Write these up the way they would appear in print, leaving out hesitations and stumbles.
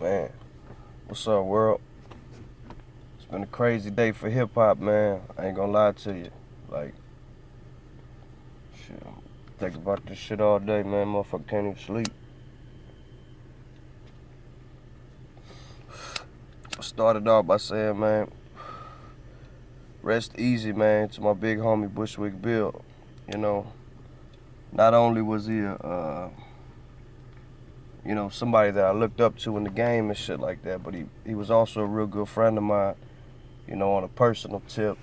Man, what's up, world? It's been a crazy day for hip hop, man. I ain't gonna lie to you. Like, shit, I'm thinking about this shit all day, man. Motherfucker can't even sleep. I started off by saying, man, rest easy, man, to my big homie BUSHWICK BILL. You know, not only was he somebody that I looked up to in the game and shit like that, but he was also a real good friend of mine, on a personal tip.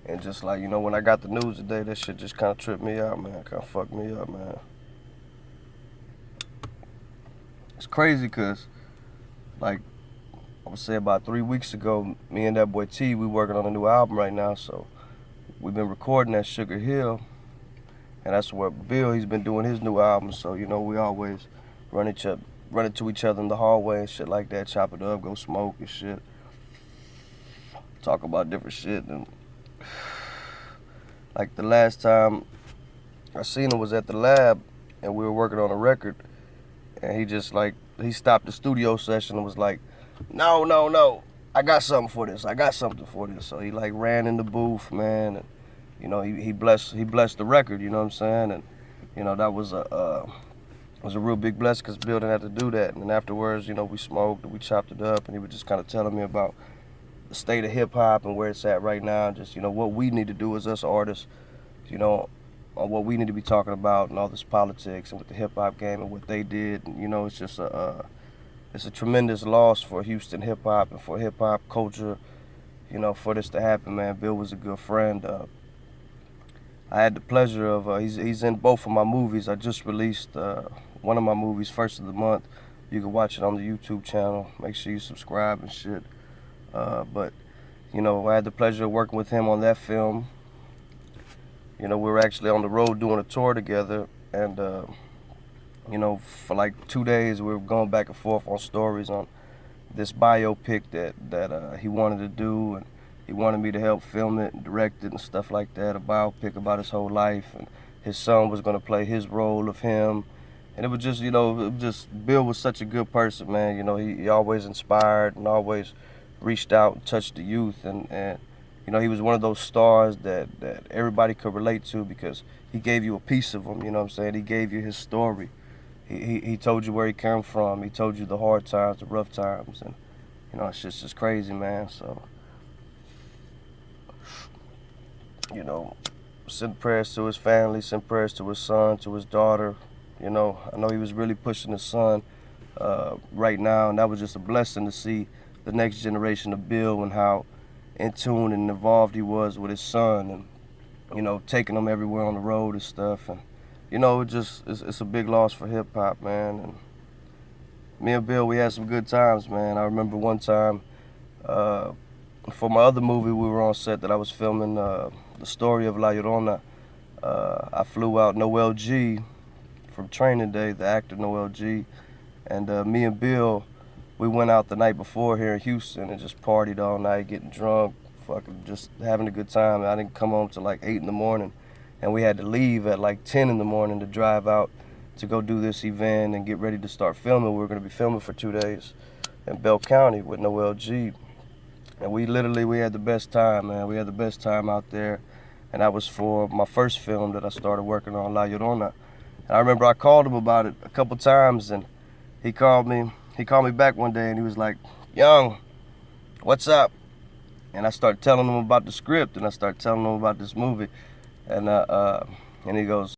And just like, when I got the news today, that shit just kind of tripped me out, man. Kind of fucked me up, man. It's crazy because, like, I would say about 3 weeks ago, me and that boy T, we working on a new album right now. So we've been recording at Sugar Hill. And that's where Bill, he's been doing his new album. So, we always run into each other in the hallway and shit like that. Chop it up, go smoke and shit. Talk about different shit. And like the last time I seen him was at the lab and we were working on a record. And he stopped the studio session and was like, no, I got something for this. So he like ran in the booth, man. And, he blessed the record, you know what I'm saying? And, that was a real big blessing because Bill didn't have to do that. And then afterwards, we smoked and we chopped it up and he was just kind of telling me about the state of hip hop and where it's at right now. And just, what we need to do as us artists, on what we need to be talking about and all this politics and with the hip hop game and what they did. And, it's just it's a tremendous loss for Houston hip hop and for hip hop culture, for this to happen, man. Bill was a good friend. I had the pleasure of, he's in both of my movies. I just released one of my movies, first of the month. You can watch it on the YouTube channel. Make sure you subscribe and shit. But, I had the pleasure of working with him on that film. We were actually on the road doing a tour together. And, for like 2 days, we were going back and forth on stories on this biopic that he wanted to do. And he wanted me to help film it and direct it and stuff like that, a biopic about his whole life. And his son was going to play his role of him. And it was just, Bill was such a good person, man. He always inspired and always reached out and touched the youth. And he was one of those stars that everybody could relate to because he gave you a piece of him, you know what I'm saying? He gave you his story. He told you where he came from. He told you the hard times, the rough times. And, it's just crazy, man. So, send prayers to his family, send prayers to his son, to his daughter. I know he was really pushing his son right now, and that was just a blessing to see the next generation of Bill and how in tune and involved he was with his son and, taking him everywhere on the road and stuff. And, it's a big loss for hip hop, man. And me and Bill, we had some good times, man. I remember one time, for my other movie, we were on set that I was filming the story of La Llorona. I flew out NOEL G from Training Day, the actor NOEL G, and me and Bill, we went out the night before here in Houston and just partied all night, getting drunk, fucking just having a good time. I didn't come home till like 8 in the morning, and we had to leave at like 10 in the morning to drive out to go do this event and get ready to start filming. We were going to be filming for 2 days in Bell County with NOEL G. And we had the best time, man. We had the best time out there. And that was for my first film that I started working on, La Llorona. And I remember I called him about it a couple times, and he called me back one day and he was like, "Young, what's up?" And I started telling him about the script and I started telling him about this movie. And he goes,